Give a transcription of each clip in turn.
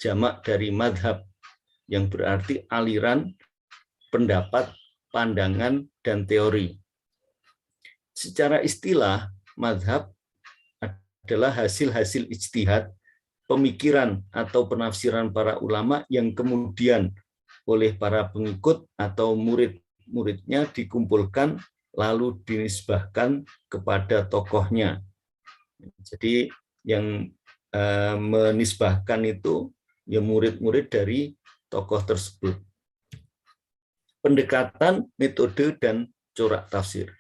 jamak dari madhab, yang berarti aliran, pendapat, pandangan, dan teori. Secara istilah, madhab adalah hasil-hasil ijtihad, pemikiran atau penafsiran para ulama yang kemudian oleh para pengikut atau murid-muridnya dikumpulkan lalu dinisbahkan kepada tokohnya. Jadi yang menisbahkan itu ya murid-murid dari tokoh tersebut. Pendekatan, metode, dan corak tafsir.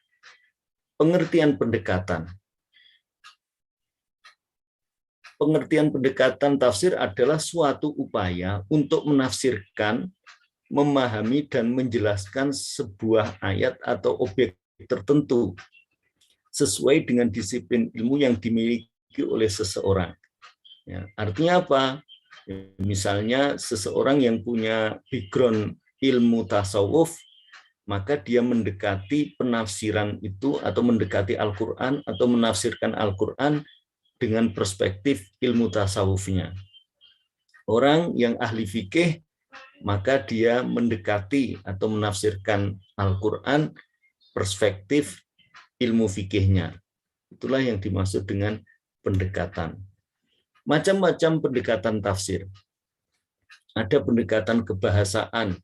Pengertian pendekatan. Pengertian pendekatan tafsir adalah suatu upaya untuk menafsirkan, memahami, dan menjelaskan sebuah ayat atau objek tertentu sesuai dengan disiplin ilmu yang dimiliki oleh seseorang. Ya, artinya apa? Misalnya seseorang yang punya background ilmu tasawuf, maka dia mendekati penafsiran itu atau mendekati Al-Quran atau menafsirkan Al-Quran dengan perspektif ilmu tasawufnya. Orang yang ahli fikih, maka dia mendekati atau menafsirkan Al-Quran perspektif ilmu fikihnya. Itulah yang dimaksud dengan pendekatan. Macam-macam pendekatan tafsir. Ada pendekatan kebahasaan.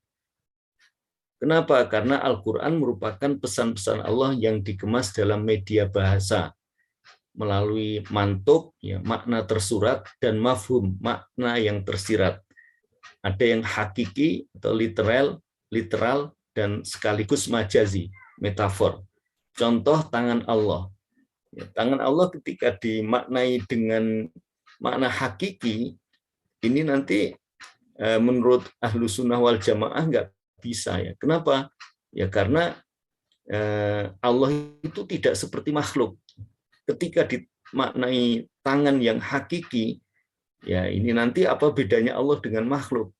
Kenapa? Karena Al-Quran merupakan pesan-pesan Allah yang dikemas dalam media bahasa melalui mantuk, ya, makna tersurat, dan mafhum, makna yang tersirat. Ada yang hakiki atau literal, dan sekaligus majazi, metafor. Contoh tangan Allah. Ya, tangan Allah ketika dimaknai dengan makna hakiki, ini nanti menurut ahlu sunnah wal jamaah nggak bisa. Ya. Kenapa? Ya karena Allah itu tidak seperti makhluk. Ketika dimaknai tangan yang hakiki, ya ini nanti apa bedanya Allah dengan makhluk?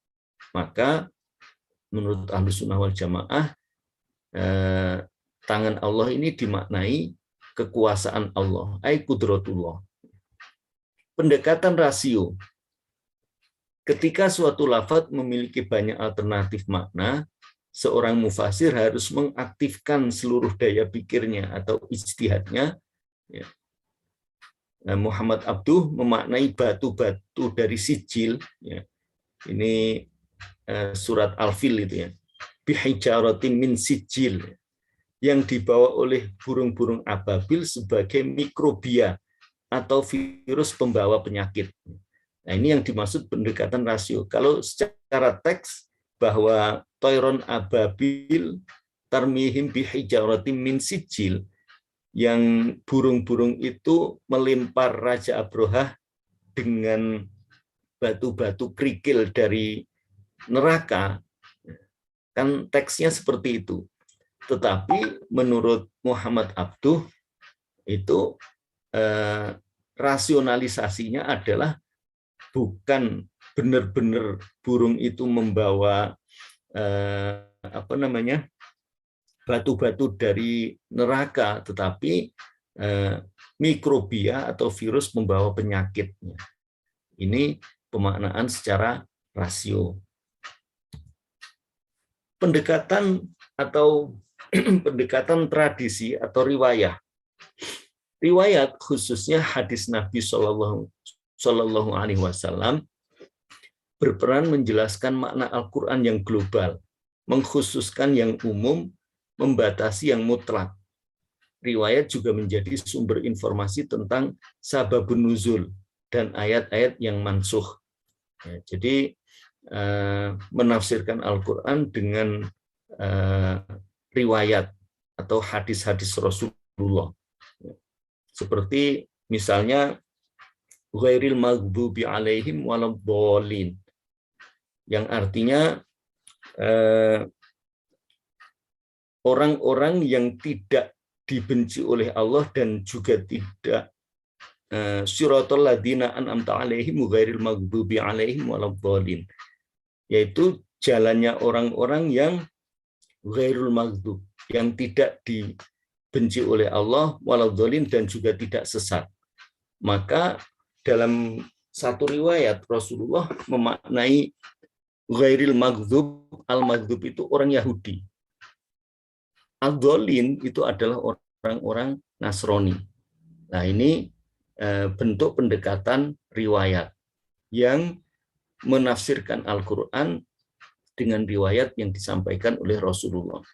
Maka menurut ahlu sunnah wal jamaah, tangan Allah ini dimaknai kekuasaan Allah, ai kudratullah. Pendekatan rasio. Ketika suatu lafaz memiliki banyak alternatif makna, seorang mufasir harus mengaktifkan seluruh daya pikirnya atau ijtihadnya. Ya. Muhammad Abduh memaknai batu-batu dari sijil. Ya. Ini surat Al-Fil itu ya. Bihijaratin min sijil. Yang dibawa oleh burung-burung ababil sebagai mikrobia atau virus pembawa penyakit. Nah, ini yang dimaksud pendekatan rasio. Kalau secara teks bahwa toiron ababil tarmihim bihijaratin min sijil, yang burung-burung itu melempar Raja Abrohah dengan batu-batu kerikil dari neraka, kan teksnya seperti itu. Tetapi menurut Muhammad Abduh itu rasionalisasinya adalah bukan benar-benar burung itu membawa batu-batu dari neraka, tetapi mikrobia atau virus membawa penyakitnya. Ini pemaknaan secara rasio. Pendekatan atau pendekatan tradisi atau riwayah. Riwayat khususnya hadis Nabi Shallallahu Alaihi Wasallam berperan menjelaskan makna Al-Quran yang global, mengkhususkan yang umum, membatasi yang mutlak. Riwayat juga menjadi sumber informasi tentang sababun nuzul dan ayat-ayat yang mansukh. Ya, jadi menafsirkan Al-Quran dengan riwayat atau hadis-hadis Rasulullah. Seperti misalnya ghairil maghdubi alaihim waladhdallin, yang artinya orang-orang yang tidak dibenci oleh Allah dan juga tidak siratal ladzina an'amta alaihim ghairil maghdubi alaihim waladhdallin, yaitu jalannya orang-orang yang ghairul maghdub, yang tidak dibenci oleh Allah, waladhdallin, dan juga tidak sesat. Maka dalam satu riwayat Rasulullah memaknai ghairil maghdub, al-maghdub itu orang Yahudi. Ad-dhalin itu adalah orang-orang Nasrani. Nah, ini bentuk pendekatan riwayat yang menafsirkan Al-Quran dengan riwayat yang disampaikan oleh Rasulullah.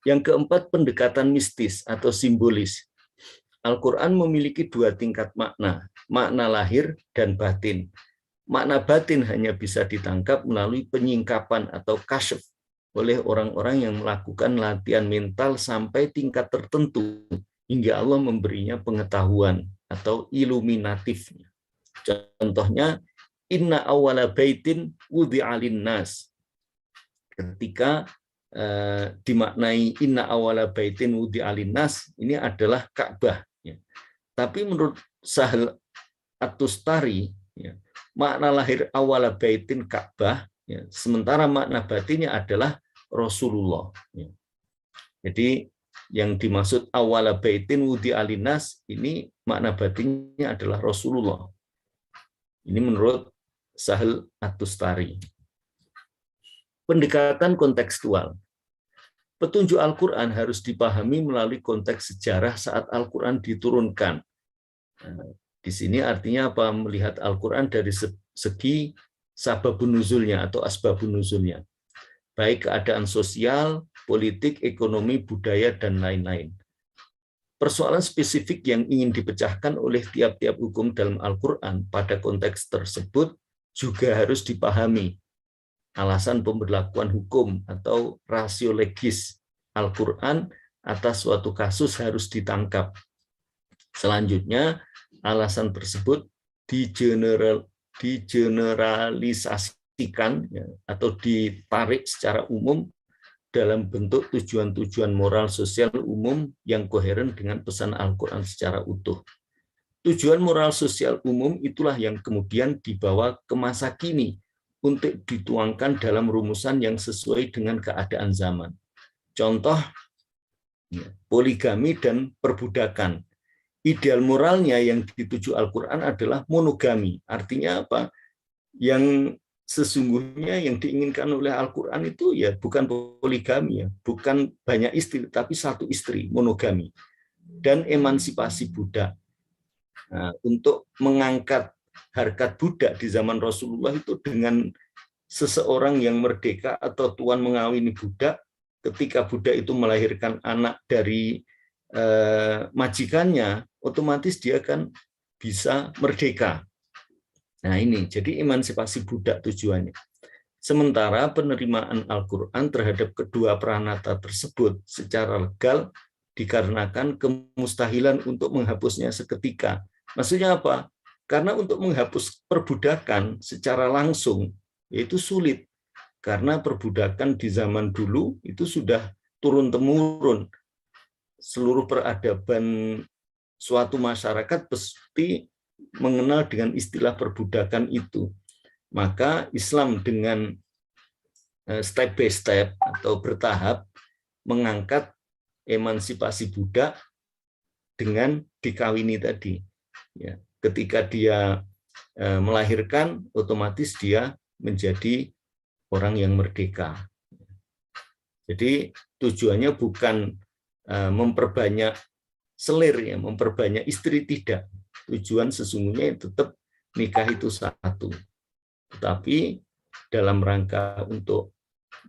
Yang keempat, pendekatan mistis atau simbolis. Al-Quran memiliki dua tingkat makna, makna lahir dan batin. Makna batin hanya bisa ditangkap melalui penyingkapan atau kasyaf oleh orang-orang yang melakukan latihan mental sampai tingkat tertentu, hingga Allah memberinya pengetahuan atau iluminatifnya. Contohnya, inna awwala baitin wudi'a linnas. Ketika dimaknai inna awwala baitin wudi'a linnas, ini adalah Ka'bah. Ya. Tapi menurut Sahal At-Tustari, ya, makna lahir awwala baitin Ka'bah, ya, sementara makna batinnya adalah Rasulullah. Ya. Jadi yang dimaksud awwala baitin wudi'a linnas, ini makna batinnya adalah Rasulullah. Ini menurut Sahal At-Tustari. Pendekatan kontekstual. Petunjuk Al-Quran harus dipahami melalui konteks sejarah saat Al-Quran diturunkan. Di sini artinya apa? Melihat Al-Quran dari segi sababun nuzulnya atau asbabun nuzulnya. Baik keadaan sosial, politik, ekonomi, budaya, dan lain-lain. Persoalan spesifik yang ingin dipecahkan oleh tiap-tiap hukum dalam Al-Quran pada konteks tersebut juga harus dipahami. Alasan pemberlakuan hukum atau rasio legis Al-Quran atas suatu kasus harus ditangkap. Selanjutnya, alasan tersebut digeneralisasikan ya, atau ditarik secara umum dalam bentuk tujuan-tujuan moral sosial umum yang koheren dengan pesan Al-Quran secara utuh. Tujuan moral sosial umum itulah yang kemudian dibawa ke masa kini untuk dituangkan dalam rumusan yang sesuai dengan keadaan zaman. Contoh, poligami dan perbudakan. Ideal moralnya yang dituju Al-Quran adalah monogami. Artinya apa? Yang sesungguhnya yang diinginkan oleh Al-Quran itu ya bukan poligami, ya, bukan banyak istri, tapi satu istri, monogami. Dan emansipasi budak. Nah, untuk mengangkat harkat budak di zaman Rasulullah itu dengan seseorang yang merdeka atau tuan mengawini budak, ketika budak itu melahirkan anak dari majikannya, otomatis dia akan bisa merdeka. Nah ini, jadi emansipasi budak tujuannya. Sementara penerimaan Al-Quran terhadap kedua pranata tersebut secara legal dikarenakan kemustahilan untuk menghapusnya seketika. Maksudnya apa? Karena untuk menghapus perbudakan secara langsung, yaitu sulit. Karena perbudakan di zaman dulu itu sudah turun-temurun. Seluruh peradaban suatu masyarakat pasti mengenal dengan istilah perbudakan itu. Maka Islam dengan step by step atau bertahap mengangkat emansipasi budak dengan dikawini tadi. Ya, ketika dia melahirkan, otomatis dia menjadi orang yang merdeka. Jadi tujuannya bukan memperbanyak selir, ya, memperbanyak istri, tidak. Tujuan sesungguhnya tetap nikah itu satu. Tetapi dalam rangka untuk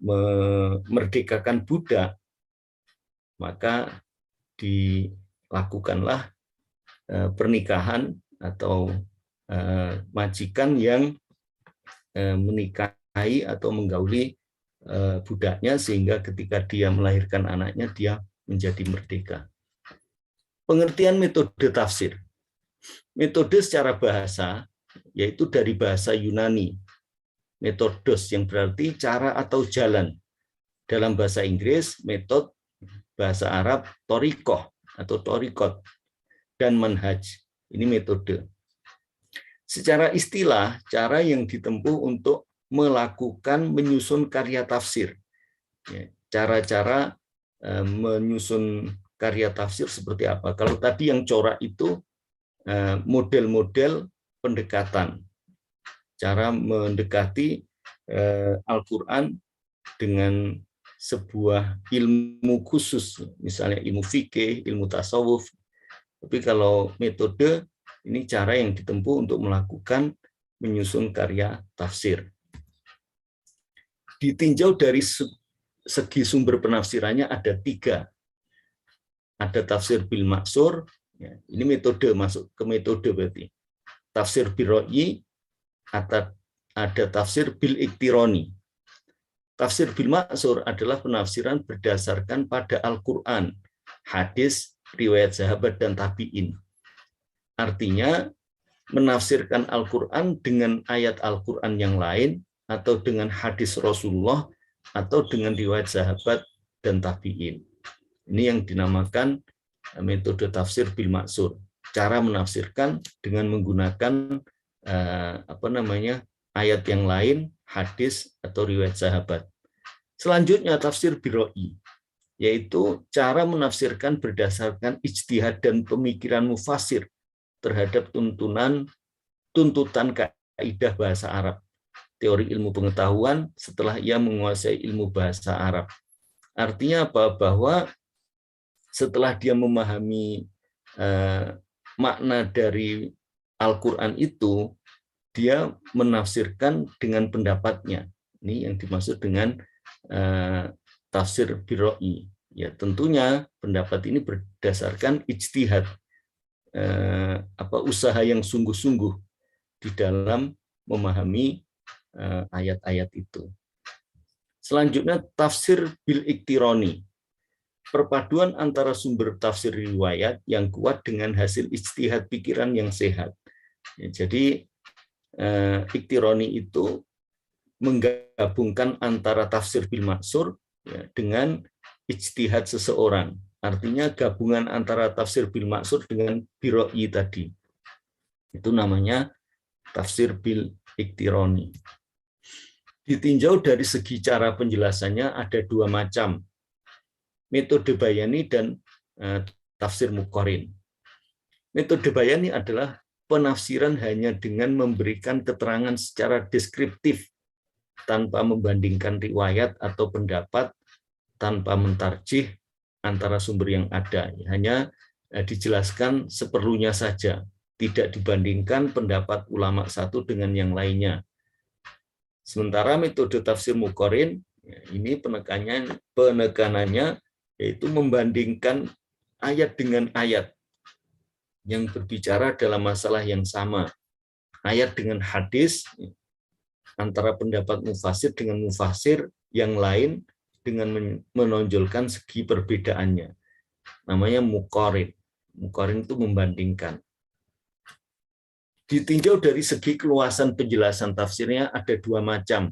memerdekakan budak, maka dilakukanlah pernikahan atau majikan yang menikahi atau menggauli budaknya sehingga ketika dia melahirkan anaknya dia menjadi merdeka. Pengertian metode tafsir. Metode secara bahasa yaitu dari bahasa Yunani, metodos yang berarti cara atau jalan. Dalam bahasa Inggris, metode, bahasa Arab, torikoh atau torikot, dan manhaj. Ini metode. Secara istilah, cara yang ditempuh untuk melakukan menyusun karya tafsir. Cara-cara menyusun karya tafsir seperti apa? Kalau tadi yang corak itu model-model pendekatan, cara mendekati Al-Quran dengan sebuah ilmu khusus, misalnya ilmu fikih, ilmu tasawuf. Tapi kalau metode, ini cara yang ditempuh untuk melakukan menyusun karya tafsir. Ditinjau dari segi sumber penafsirannya ada 3. Ada tafsir bil maksur, ya, ini metode, masuk ke metode berarti. Tafsir bil ra'yi, ada tafsir bil iktironi. Tafsir bil maksur adalah penafsiran berdasarkan pada Al-Quran, hadis, riwayat sahabat, dan tabi'in. Artinya, menafsirkan Al-Quran dengan ayat Al-Quran yang lain, atau dengan hadis Rasulullah, atau dengan riwayat sahabat dan tabi'in. Ini yang dinamakan metode tafsir bil maksur. Cara menafsirkan dengan menggunakan ayat yang lain, hadis, atau riwayat sahabat. Selanjutnya tafsir bil ra'yi, yaitu cara menafsirkan berdasarkan ijtihad dan pemikiran mufassir terhadap tuntutan kaidah bahasa Arab, teori ilmu pengetahuan setelah ia menguasai ilmu bahasa Arab. Artinya apa? Bahwa setelah dia memahami makna dari Al-Quran itu, dia menafsirkan dengan pendapatnya. Ini yang dimaksud dengan tafsir bil ra'yi. Ya, tentunya pendapat ini berdasarkan ijtihad, usaha yang sungguh-sungguh di dalam memahami ayat-ayat itu. Selanjutnya tafsir bil iktironi, perpaduan antara sumber tafsir riwayat yang kuat dengan hasil ijtihad pikiran yang sehat. Ya, jadi iktironi itu menggabungkan antara tafsir bil maksur, ya, dengan ijtihad seseorang. Artinya gabungan antara tafsir bil maksur dengan bil ra'yi tadi. Itu namanya tafsir bil iktironi. Ditinjau dari segi cara penjelasannya ada 2 macam. Metode bayani dan tafsir muqarin. Metode bayani adalah penafsiran hanya dengan memberikan keterangan secara deskriptif tanpa membandingkan riwayat atau pendapat, tanpa mentarjih antara sumber yang ada. Hanya dijelaskan seperlunya saja, tidak dibandingkan pendapat ulama satu dengan yang lainnya. Sementara metode tafsir muqarin, ini penekanannya yaitu membandingkan ayat dengan ayat yang berbicara dalam masalah yang sama. Ayat dengan hadis, antara pendapat mufassir dengan mufassir yang lain, dengan menonjolkan segi perbedaannya. Namanya muqarin. Muqarin itu membandingkan. Ditinjau dari segi keluasan penjelasan tafsirnya ada 2 macam.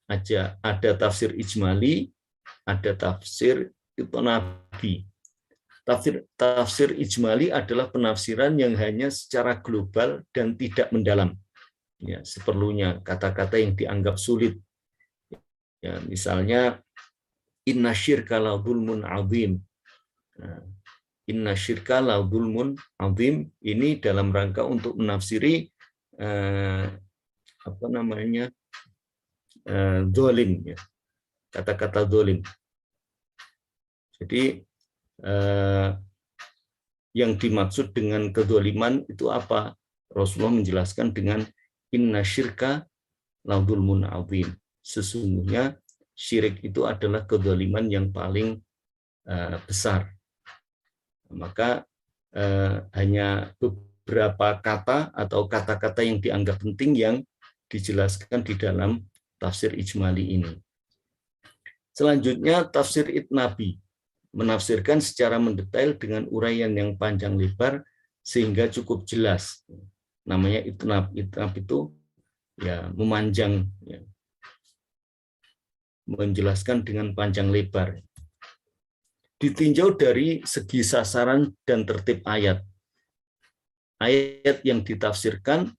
Ada tafsir ijmali, ada tafsir itnabi. Tafsir ijmali adalah penafsiran yang hanya secara global dan tidak mendalam. Ya, seperlunya kata-kata yang dianggap sulit. Ya, misalnya inna syirka la dzulmun adzim. Inna syirka la dzulmun adzim, ini dalam rangka untuk menafsiri zalim, ya. Kata-kata zalim. Jadi yang dimaksud dengan kedzaliman itu apa? Rasulullah menjelaskan dengan inna syirka la dzulmun adzim. Sesungguhnya syirik itu adalah kedzaliman yang paling besar. Maka hanya beberapa kata atau kata-kata yang dianggap penting yang dijelaskan di dalam tafsir ijmali ini. Selanjutnya tafsir itnabi, menafsirkan secara mendetail dengan uraian yang panjang lebar sehingga cukup jelas. Namanya itnab. Itnab itu ya memanjang, ya, menjelaskan dengan panjang lebar. Ditinjau dari segi sasaran dan tertib ayat. Ayat yang ditafsirkan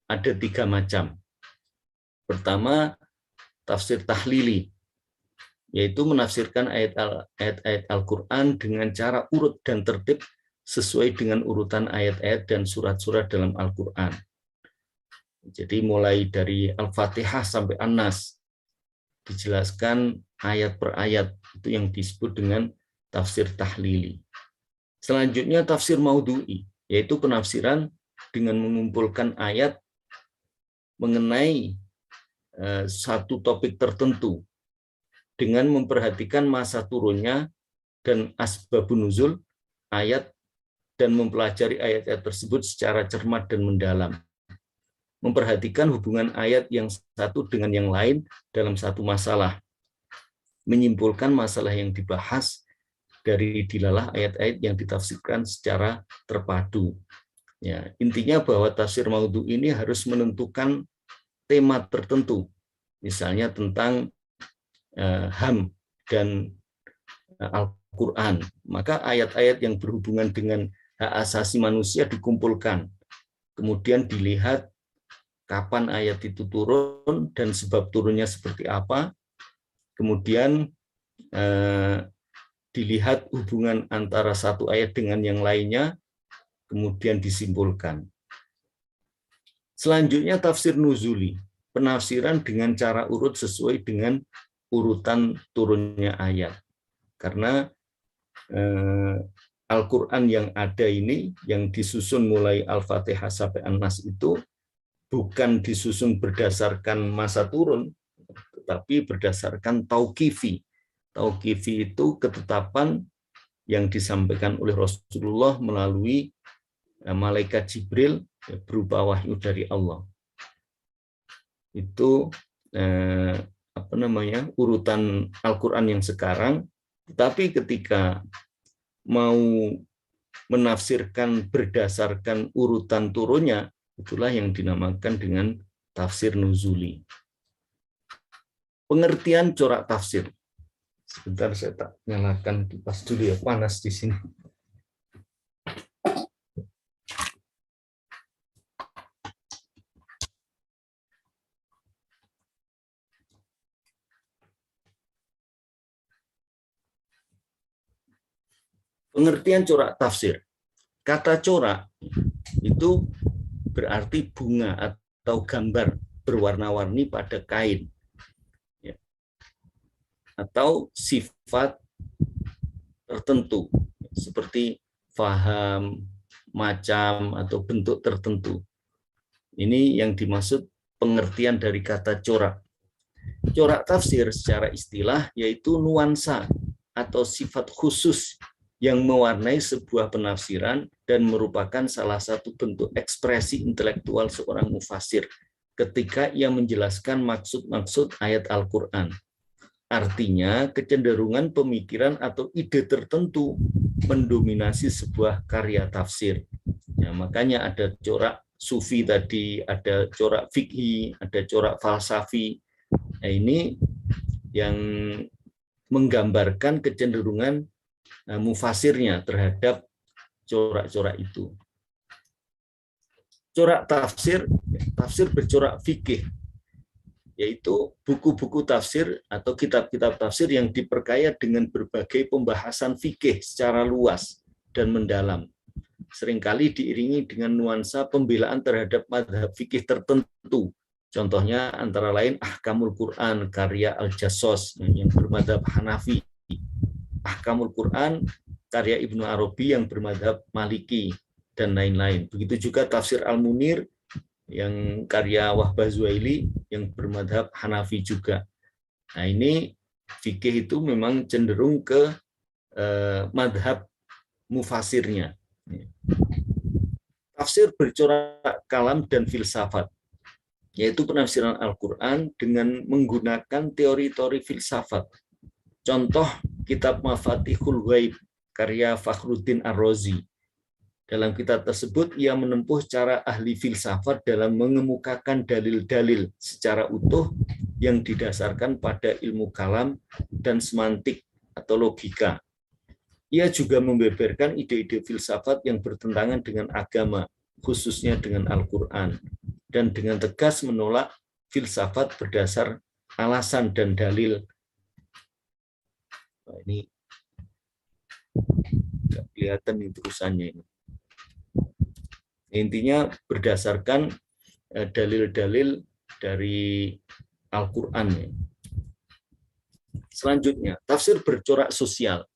ada 3 macam. Pertama, tafsir tahlili, yaitu menafsirkan ayat-ayat Al-Quran dengan cara urut dan tertib sesuai dengan urutan ayat-ayat dan surat-surat dalam Al-Quran. Jadi mulai dari Al-Fatihah sampai An-Nas dijelaskan ayat per ayat, itu yang disebut dengan tafsir tahlili. Selanjutnya tafsir maudhu'i, yaitu penafsiran dengan mengumpulkan ayat mengenai satu topik tertentu dengan memperhatikan masa turunnya dan asbabun nuzul ayat dan mempelajari ayat-ayat tersebut secara cermat dan mendalam. Memperhatikan hubungan ayat yang satu dengan yang lain dalam satu masalah. Menyimpulkan masalah yang dibahas dari dilalah ayat-ayat yang ditafsirkan secara terpadu. Ya, intinya bahwa tafsir maudhu ini harus menentukan tema tertentu, misalnya tentang HAM dan Al-Quran. Maka ayat-ayat yang berhubungan dengan hak asasi manusia dikumpulkan. Kemudian dilihat kapan ayat itu turun dan sebab turunnya seperti apa. Kemudian dilihat hubungan antara satu ayat dengan yang lainnya, kemudian disimpulkan. Selanjutnya tafsir nuzuli, penafsiran dengan cara urut sesuai dengan urutan turunnya ayat. Karena Al-Quran yang ada ini, yang disusun mulai Al-Fatihah sampai An-Nas itu, bukan disusun berdasarkan masa turun, tetapi berdasarkan tauqifi. Tauqifi itu ketetapan yang disampaikan oleh Rasulullah melalui malaikat Jibril berupa wahyu dari Allah. Itu urutan Al-Quran yang sekarang. Tetapi ketika mau menafsirkan berdasarkan urutan turunnya, itulah yang dinamakan dengan tafsir nuzuli. Pengertian corak tafsir. Sebentar saya tak nyalakan kipas dulu ya, panas di sini. Pengertian corak tafsir. Kata corak itu berarti bunga atau gambar berwarna-warni pada kain. Atau sifat tertentu, seperti faham, macam, atau bentuk tertentu. Ini yang dimaksud pengertian dari kata corak. Corak tafsir secara istilah yaitu nuansa atau sifat khusus yang mewarnai sebuah penafsiran dan merupakan salah satu bentuk ekspresi intelektual seorang mufasir ketika ia menjelaskan maksud-maksud ayat Al-Quran. Artinya kecenderungan pemikiran atau ide tertentu mendominasi sebuah karya tafsir. Ya, makanya ada corak sufi tadi, ada corak fikhi, ada corak falsafi. Nah, ini yang menggambarkan kecenderungan mufasirnya terhadap corak-corak itu. Corak tafsir, tafsir bercorak fikih, yaitu buku-buku tafsir atau kitab-kitab tafsir yang diperkaya dengan berbagai pembahasan fikih secara luas dan mendalam. Seringkali diiringi dengan nuansa pembelaan terhadap mazhab fikih tertentu. Contohnya antara lain Ahkamul Quran karya Al-Jassos yang bermadzhab Hanafi, Ahkamul Quran karya Ibnu Arabi yang bermadzhab Maliki, dan lain-lain. Begitu juga tafsir Al-Munir yang karya Wahbah Zuhaili yang bermadzhab Hanafi juga. Nah, ini fikih itu memang cenderung ke madhab mufasirnya. Tafsir bercorak kalam dan filsafat, yaitu penafsiran Al-Quran dengan menggunakan teori-teori filsafat. Contoh kitab Mafatihul Ghaib karya Fakhruddin Ar-Razi. Dalam kitab tersebut ia menempuh cara ahli filsafat dalam mengemukakan dalil-dalil secara utuh yang didasarkan pada ilmu kalam dan semantik atau logika. Ia juga membeberkan ide-ide filsafat yang bertentangan dengan agama, khususnya dengan Al-Quran, dan dengan tegas menolak filsafat berdasar alasan dan dalil. Nah, ini nggak kelihatan ini terusannya ini. Intinya berdasarkan dalil-dalil dari Al-Quran. Selanjutnya, tafsir bercorak sosial,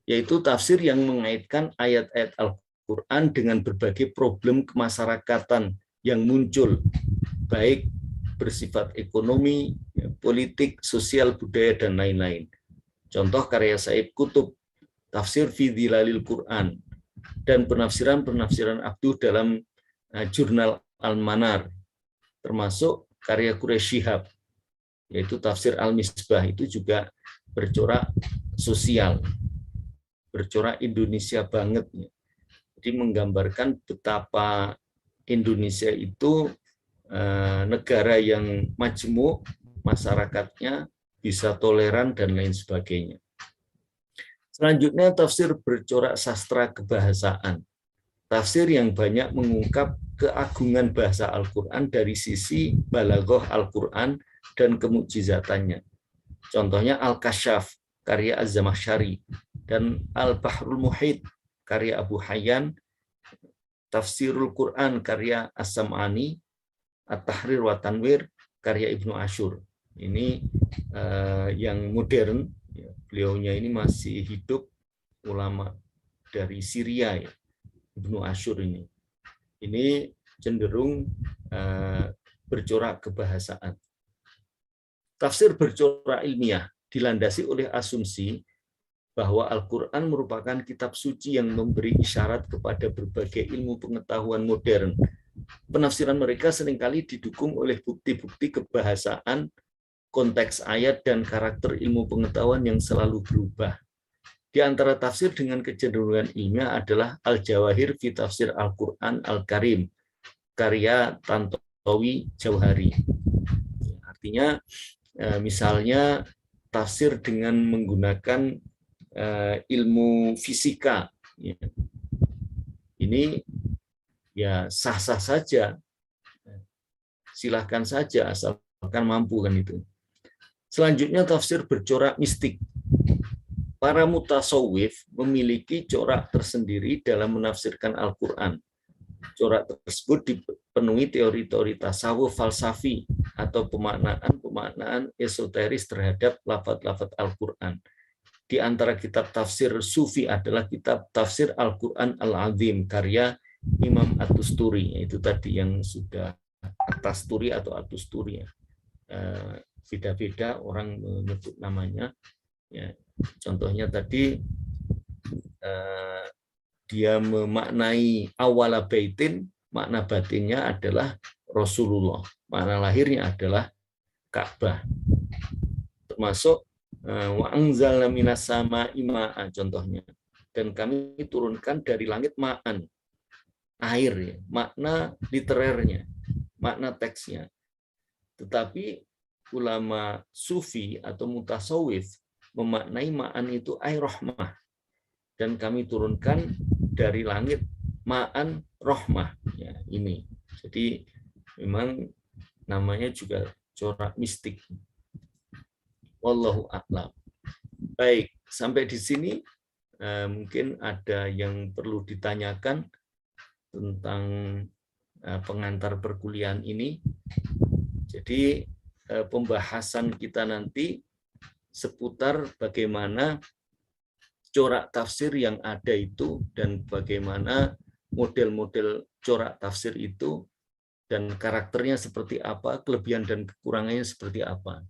yaitu tafsir yang mengaitkan ayat-ayat Al-Quran dengan berbagai problem kemasyarakatan yang muncul, baik bersifat ekonomi, politik, sosial, budaya, dan lain-lain. Contoh karya Said Qutb, Tafsir fi Dhilalil Quran, dan penafsiran-penafsiran Abduh dalam jurnal Al-Manar, termasuk karya Quraish Shihab, yaitu Tafsir Al-Misbah, itu juga bercorak sosial, bercorak Indonesia banget. Jadi menggambarkan betapa Indonesia itu negara yang majmuk, masyarakatnya bisa toleran dan lain sebagainya. Selanjutnya, tafsir bercorak sastra kebahasaan. Tafsir yang banyak mengungkap keagungan bahasa Al-Quran dari sisi balaghah Al-Quran dan kemukjizatannya. Contohnya Al-Kasyaf, karya Az-Zamakhsyari, dan Al-Bahrul Muhit, karya Abu Hayyan, Tafsirul Quran, karya As-Sam'ani, At-Tahrir wa Tanwir, karya Ibnu Asyur. Ini yang modern. Beliaunya ini masih hidup, ulama dari Syria, ya, Ibnu Asyur ini. Ini cenderung bercorak kebahasaan. Tafsir bercorak ilmiah dilandasi oleh asumsi bahwa Al-Quran merupakan kitab suci yang memberi isyarat kepada berbagai ilmu pengetahuan modern. Penafsiran mereka seringkali didukung oleh bukti-bukti kebahasaan, konteks ayat, dan karakter ilmu pengetahuan yang selalu berubah. Di antara tafsir dengan kecenderungan ilmiah adalah Al-Jawahir fi Tafsir Al-Quran Al-Karim, karya Tantowi Jauhari. Artinya, misalnya tafsir dengan menggunakan ilmu fisika. Ini ya sah-sah saja. Silahkan saja, asalkan mampu kan itu. Selanjutnya, tafsir bercorak mistik. Para mutasawwif memiliki corak tersendiri dalam menafsirkan Al-Quran. Corak tersebut dipenuhi teori-teori tasawuf falsafi atau pemaknaan esoteris terhadap lafaz-lafaz Al-Quran. Di antara kitab tafsir Sufi adalah kitab Tafsir Al-Quran Al-Azim, karya Imam At-Tusturi. Itu tadi yang sudah At-Tasturi atau At-Tusturi. Beda-beda orang menyebut namanya. Ya, contohnya tadi dia memaknai awala baitin, makna batinnya adalah Rasulullah, makna lahirnya adalah Ka'bah. Termasuk wa anzalna minas sama'i ma'an, contohnya, dan kami turunkan dari langit ma'an, air, ya, makna literernya, makna teksnya. Tetapi ulama sufi atau mutasawif memaknai ma'an itu air rahmah, dan kami turunkan dari langit ma'an rahmah. Ya, ini. Jadi memang namanya juga corak mistik. Wallahu a'lam. Baik, sampai di sini mungkin ada yang perlu ditanyakan tentang pengantar perkuliahan ini. Jadi pembahasan kita nanti seputar bagaimana corak tafsir yang ada itu dan bagaimana model-model corak tafsir itu dan karakternya seperti apa, kelebihan dan kekurangannya seperti apa.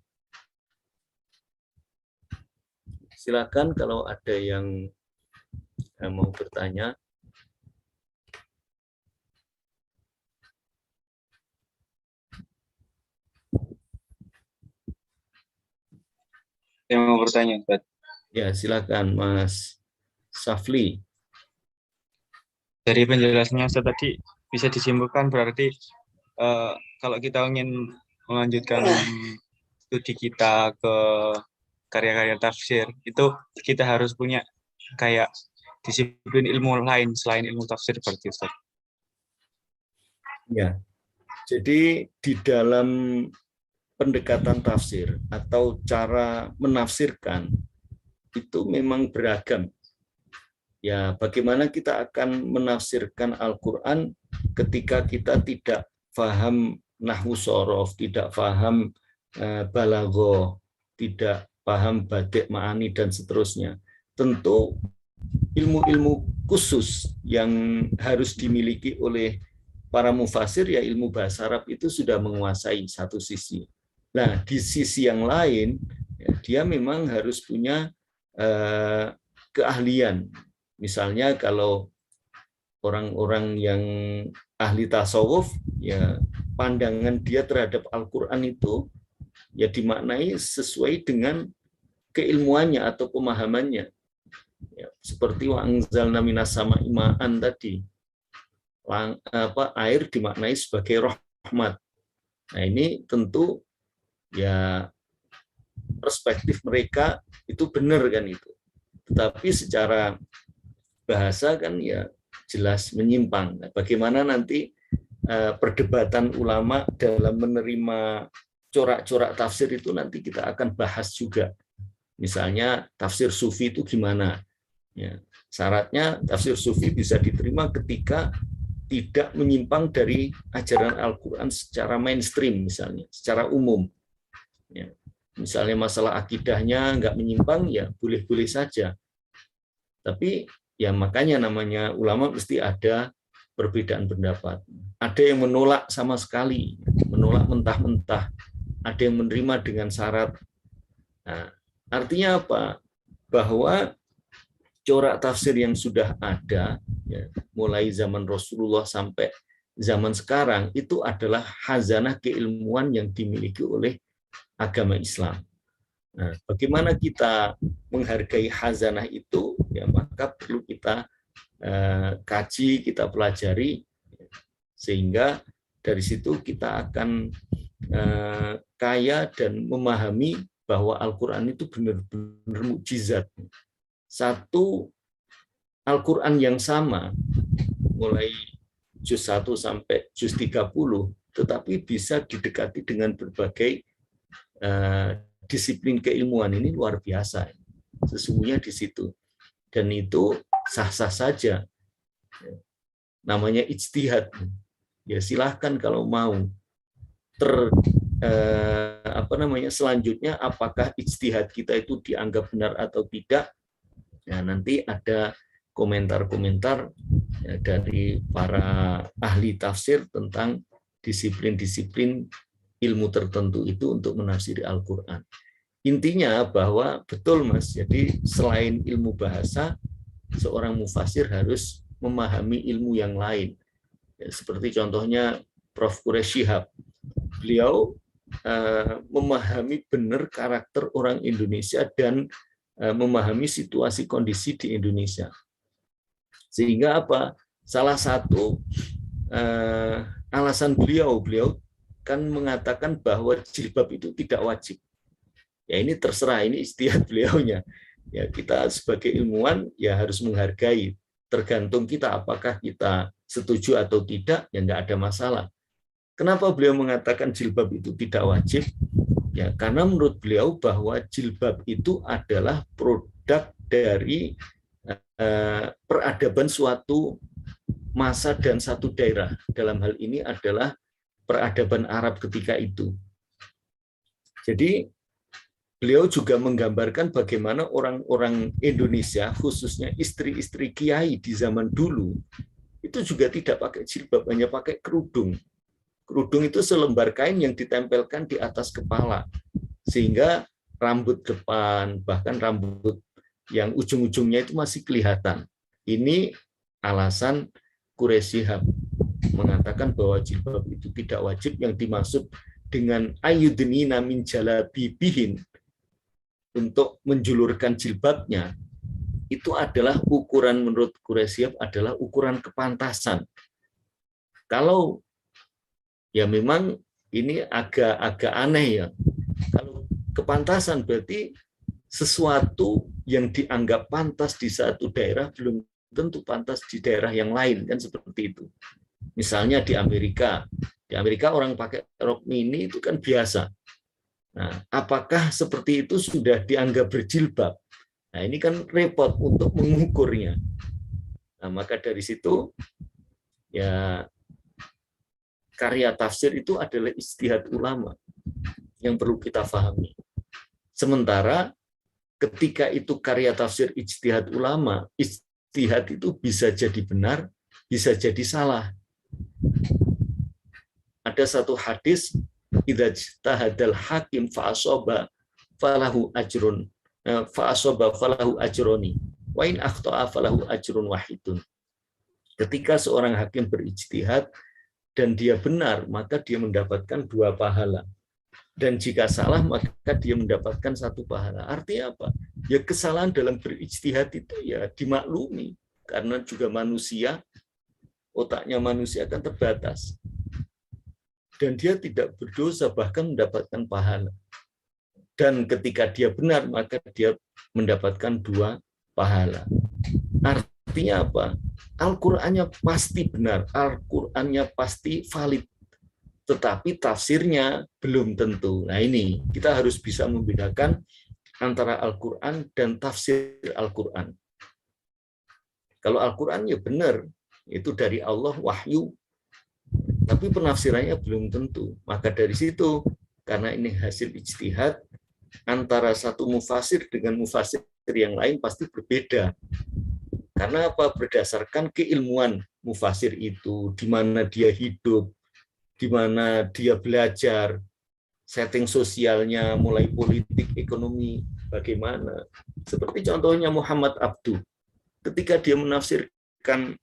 Silakan kalau ada yang mau bertanya. Yang mau bertanya, Ustaz. Ya, silakan Mas Safli. Dari penjelasannya Ustaz tadi bisa disimpulkan berarti kalau kita ingin melanjutkan studi kita ke karya-karya tafsir, itu kita harus punya kayak disiplin ilmu lain selain ilmu tafsir berarti Ustaz. Ya, jadi di dalam pendekatan tafsir atau cara menafsirkan itu memang beragam. Ya, bagaimana kita akan menafsirkan Al-Quran ketika kita tidak paham nahwu sorof, tidak paham balaghah, tidak paham badik ma'ani dan seterusnya. Tentu ilmu-ilmu khusus yang harus dimiliki oleh para mufasir, ya ilmu bahasa Arab itu sudah menguasai satu sisi. Nah, di sisi yang lain, ya, dia memang harus punya keahlian. Misalnya kalau orang-orang yang ahli tasawuf, ya pandangan dia terhadap Al-Quran itu ya dimaknai sesuai dengan keilmuannya atau pemahamannya. Ya, seperti wa anzalna minas sama'i ma'an tadi. Air dimaknai sebagai rahmat. Nah, ini tentu ya perspektif mereka itu benar kan itu. Tetapi secara bahasa kan ya jelas menyimpang. Nah, bagaimana nanti perdebatan ulama dalam menerima corak-corak tafsir itu nanti kita akan bahas juga. Misalnya tafsir sufi itu gimana? Ya, syaratnya tafsir sufi bisa diterima ketika tidak menyimpang dari ajaran Al-Quran secara mainstream, misalnya, secara umum. Ya, misalnya masalah akidahnya nggak menyimpang, ya boleh-boleh saja. Tapi ya makanya namanya ulama mesti ada perbedaan pendapat. Ada yang menolak sama sekali, menolak mentah-mentah. Ada yang menerima dengan syarat. Nah, artinya apa? Bahwa corak tafsir yang sudah ada, ya, mulai zaman Rasulullah sampai zaman sekarang, itu adalah khazanah keilmuan yang dimiliki oleh agama Islam. Nah, bagaimana kita menghargai khazanah itu, ya maka perlu kita kaji, kita pelajari, sehingga dari situ kita akan kaya dan memahami bahwa Al-Quran itu benar-benar mukjizat. Satu Al-Quran yang sama, mulai juz 1 sampai juz 30, tetapi bisa didekati dengan berbagai disiplin keilmuan. Ini luar biasa. Sesungguhnya di situ. Dan itu sah-sah saja. Namanya ijtihad. Ya silahkan kalau mau. Selanjutnya apakah ijtihad kita itu dianggap benar atau tidak? Ya, nanti ada komentar-komentar ya, dari para ahli tafsir tentang disiplin-disiplin ilmu tertentu itu untuk menafsiri Al-Quran. Intinya bahwa betul Mas, jadi selain ilmu bahasa, seorang mufasir harus memahami ilmu yang lain. Ya, seperti contohnya Prof. Quraish Shihab. Beliau memahami benar karakter orang Indonesia dan memahami situasi kondisi di Indonesia. Sehingga apa? Salah satu alasan beliau kan mengatakan bahwa jilbab itu tidak wajib. Ya ini terserah, ini ijtihad beliaunya. Ya kita sebagai ilmuwan ya harus menghargai, tergantung kita apakah kita setuju atau tidak, ya enggak ada masalah. Kenapa beliau mengatakan jilbab itu tidak wajib? Ya, karena menurut beliau bahwa jilbab itu adalah produk dari peradaban suatu masa dan satu daerah. Dalam hal ini adalah peradaban Arab ketika itu. Jadi beliau juga menggambarkan bagaimana orang-orang Indonesia, khususnya istri-istri kiai di zaman dulu, itu juga tidak pakai jilbab, hanya pakai kerudung. Kerudung itu selembar kain yang ditempelkan di atas kepala, sehingga rambut depan, bahkan rambut yang ujung-ujungnya itu masih kelihatan. Ini alasan Quraish Shihab mengatakan bahwa jilbab itu tidak wajib. Yang dimaksud dengan ayyudnina min jalabibihin, untuk menjulurkan jilbabnya, itu adalah ukuran, menurut Quraish Shihab adalah ukuran kepantasan. Kalau ya memang ini agak aneh ya. Kalau kepantasan berarti sesuatu yang dianggap pantas di satu daerah belum tentu pantas di daerah yang lain, kan seperti itu. Misalnya di Amerika orang pakai rok mini itu kan biasa. Nah, apakah seperti itu sudah dianggap berjilbab? Nah, ini kan repot untuk mengukurnya. Nah, maka dari situ ya karya tafsir itu adalah ijtihad ulama yang perlu kita pahami. Sementara ketika itu karya tafsir ijtihad ulama, ijtihad itu bisa jadi benar, bisa jadi salah. Ada satu hadis, idza ijtahadal hakim fa asaba falahu ajrun falahu ajroni wa in akhta'a falahu ajrun wahidun. Ketika seorang hakim berijtihad dan dia benar, maka dia mendapatkan 2 pahala. Dan jika salah, maka dia mendapatkan 1 pahala. Artinya apa? Ya kesalahan dalam berijtihad itu ya dimaklumi. Karena juga manusia, otaknya manusia kan terbatas. Dan dia tidak berdosa, bahkan mendapatkan pahala. Dan ketika dia benar, maka dia mendapatkan 2 pahala. Artinya apa? Al-Qur'annya pasti benar, Al-Qur'annya pasti valid. Tetapi tafsirnya belum tentu. Nah ini, kita harus bisa membedakan antara Al-Qur'an dan tafsir Al-Qur'an. Kalau Al-Qur'an ya benar, itu dari Allah wahyu, tapi penafsirannya belum tentu. Maka dari situ, karena ini hasil ijtihad, antara satu mufasir dengan mufasir yang lain pasti berbeda. Karena apa? Berdasarkan keilmuan mufasir itu, di mana dia hidup, di mana dia belajar, setting sosialnya, mulai politik, ekonomi, bagaimana. Seperti contohnya Muhammad Abduh, ketika dia menafsirkan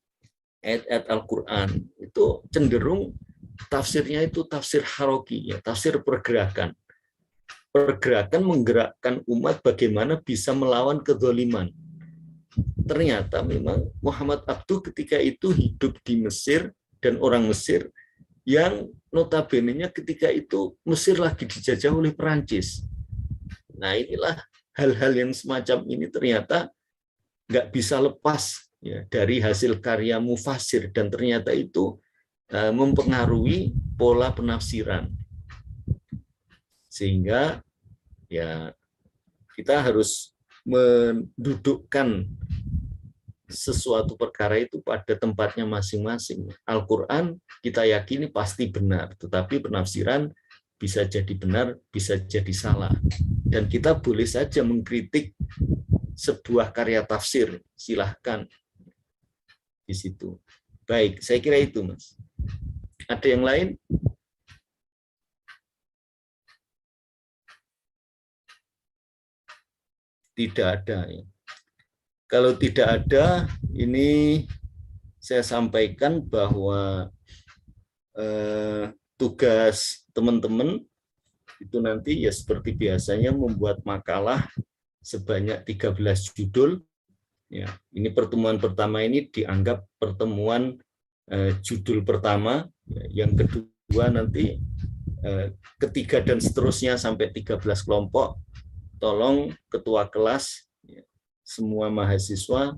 ayat-ayat Al-Quran, itu cenderung tafsirnya itu tafsir haroki, ya, tafsir pergerakan. Pergerakan menggerakkan umat bagaimana bisa melawan kezaliman. Ternyata memang Muhammad Abduh ketika itu hidup di Mesir, dan orang Mesir yang notabene-nya ketika itu Mesir lagi dijajah oleh Perancis. Nah inilah hal-hal yang semacam ini ternyata nggak bisa lepas ya, dari hasil karya mufasir, dan ternyata itu mempengaruhi pola penafsiran. Sehingga ya kita harus mendudukkan sesuatu perkara itu pada tempatnya masing-masing. Al-Quran kita yakini pasti benar, tetapi penafsiran bisa jadi benar, bisa jadi salah. Dan kita boleh saja mengkritik sebuah karya tafsir, silahkan di situ. Baik, saya kira itu, Mas. Ada yang lain? Tidak ada. Ya. Kalau tidak ada, ini saya sampaikan bahwa tugas teman-teman itu nanti ya seperti biasanya membuat makalah sebanyak 13 judul. Ya, ini pertemuan pertama ini dianggap pertemuan judul pertama, ya, yang kedua nanti ketiga dan seterusnya sampai 13 kelompok. Tolong ketua kelas, semua mahasiswa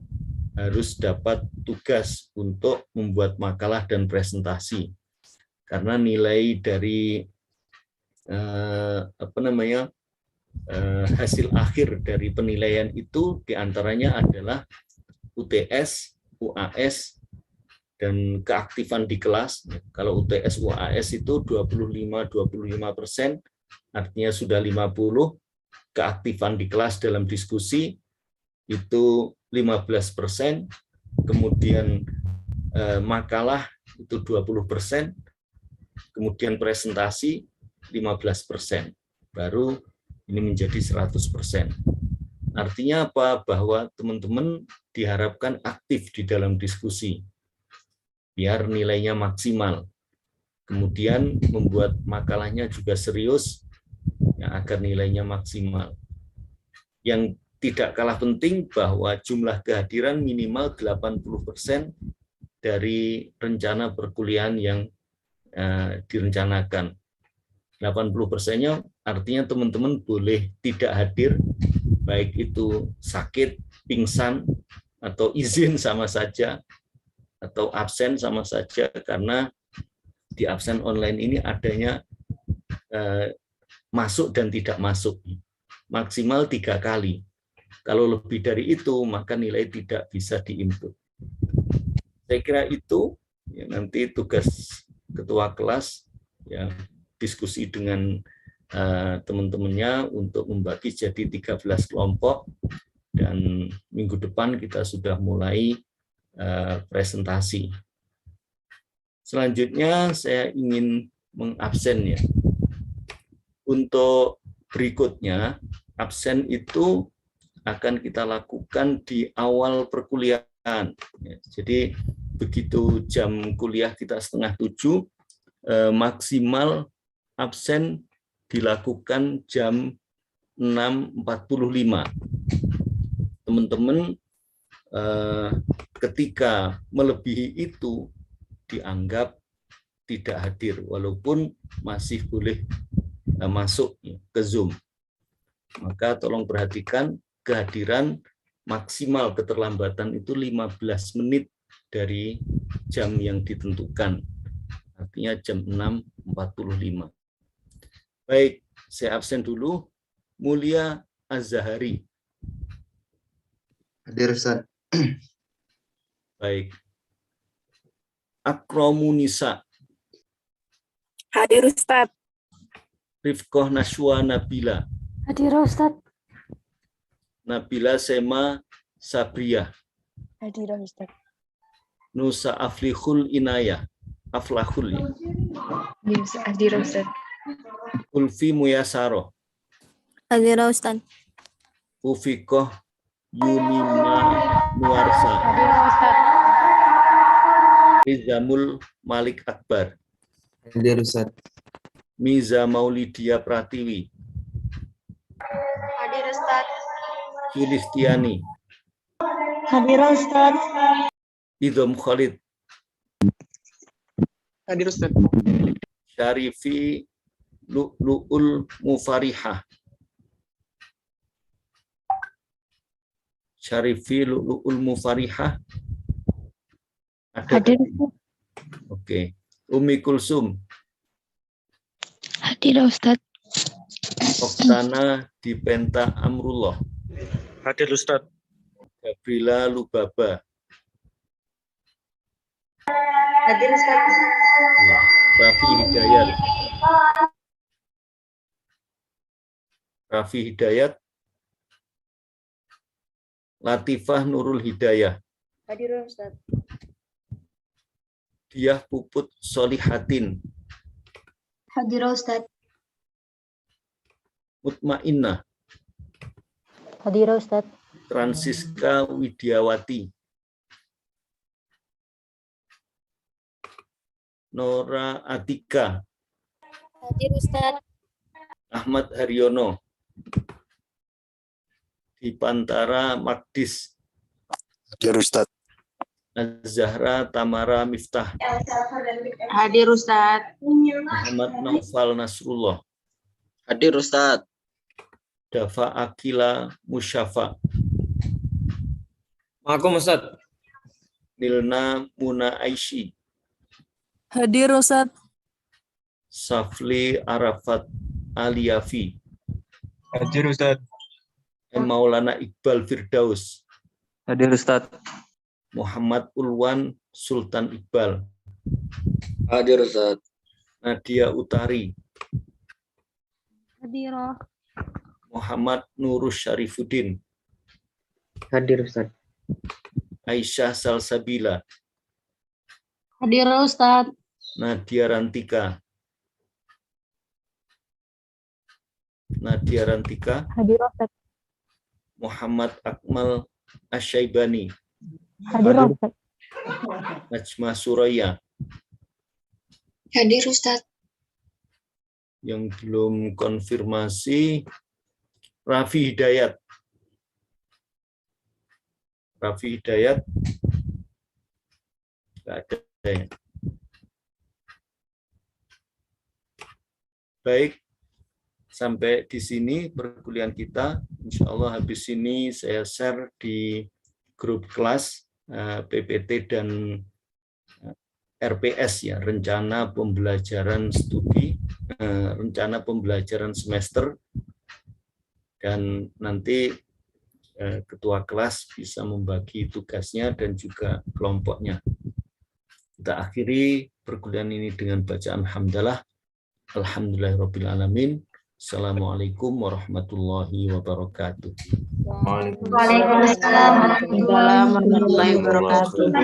harus dapat tugas untuk membuat makalah dan presentasi. Karena nilai dari hasil akhir dari penilaian itu diantaranya adalah UTS, UAS, dan keaktifan di kelas. Kalau UTS, UAS itu 25%, artinya sudah 50%. Keaktifan di kelas dalam diskusi itu 15%, kemudian makalah itu 20%, kemudian presentasi 15%, baru ini menjadi 100%. Artinya apa? Bahwa teman-teman diharapkan aktif di dalam diskusi, biar nilainya maksimal. Kemudian membuat makalahnya juga serius, ya, agar nilainya maksimal. Yang tidak kalah penting bahwa jumlah kehadiran minimal 80% dari rencana perkuliahan yang direncanakan. 80%-nya artinya teman-teman boleh tidak hadir, baik itu sakit, pingsan, atau izin sama saja, atau absen sama saja, karena di absen online ini adanya masuk dan tidak masuk, maksimal 3 kali. Kalau lebih dari itu, maka nilai tidak bisa diinput. Saya kira itu, ya, nanti tugas ketua kelas ya diskusi dengan teman-temannya untuk membagi jadi 13 kelompok, dan minggu depan kita sudah mulai presentasi. Selanjutnya saya ingin mengabsen ya. Untuk berikutnya, absen itu akan kita lakukan di awal perkuliahan. Jadi begitu jam kuliah kita 6:30, maksimal absen dilakukan jam 6.45. Teman-teman ketika melebihi itu dianggap tidak hadir, walaupun masih boleh masuk ke Zoom. Maka tolong perhatikan kehadiran maksimal keterlambatan itu 15 menit dari jam yang ditentukan. Artinya jam 6.45. Baik, saya absen dulu. Mulia Az-Zahari. Hadir, Ustaz. Baik. Akromunisa. Hadir, Ustaz. Rifkoh Nashwa Nabila. Hadir, Ustaz. Nabila Sema Sabriyah. Hadir, Ustaz. Nusa Aflihul Inayah. Aflahul. Hadir, Ustaz. Ulfi Muyasaro. Hadir, Ustaz. Ufikoh Yunima Nuarsa. Hadir, Ustaz. Nizamul Malik Akbar. Hadir, Ustaz. Miza Maulidia Pratiwi. Hadir, Ustaz. Sulistiani. Hadir, Ustaz. Idhom Khalid. Hadir, Ustaz. Syarifi Lu'ul Mufarihah. Syarifi Lu'ul Mufarihah. Hadir, Ustaz. Oke. Umi Kulsum. Hadir, Ustaz. Oktana Dipenta Amrullah. Hadir, Ustaz. Gabriela Lubaba. Hadir, Ustaz. Rafi Hidayat. Rafi Hidayat. Latifah Nurul Hidayah. Hadir, Ustaz. Diah Puput Solihatin. Hadir, Ustaz. Mutmainnah. Hadir, Ustaz. Francisca Widiawati. Nora Atika. Hadir, Ustaz. Ahmad Haryono. Dipantara Magdis. Hadir, Ustaz. Zahra Tamara Miftah. Hadir, Ustaz. Muhammad Naufal Nasrullah. Hadir, Ustaz. Dafa Akila Musyafa. Makum, Ustaz. Nilna Muna Aishi. Hadir, Ustaz. Safli Arafat Aliafi. Hadir, Ustaz. Maulana Iqbal Firdaus. Hadir, Ustaz. Muhammad Ulwan Sultan Iqbal. Hadir, Ustaz. Nadia Utari. Hadir. Muhammad Nurus Syarifuddin. Hadir, Ustaz. Aisyah Salsabila. Hadir, Ustaz. Nadia Rantika. Nadia Rantika. Hadir, Ustaz. Muhammad Akmal Asyaibani. Hadir, Ustaz. Najma Suraya. Hadir, Ustaz. Yang belum konfirmasi, Rafi Hidayat. Rafi Hidayat. Nggak ada ya. Baik, sampai di sini perkuliahan kita. Insya Allah habis ini saya share di grup kelas PPT dan RPS ya, rencana pembelajaran studi, rencana pembelajaran semester, dan nanti ketua kelas bisa membagi tugasnya dan juga kelompoknya. Kita akhiri perkuliahan ini dengan bacaan hamdalah. Alhamdulillahirrabbilalamin. Assalamualaikum warahmatullahi wabarakatuh. Waalaikumsalam warahmatullahi wabarakatuh.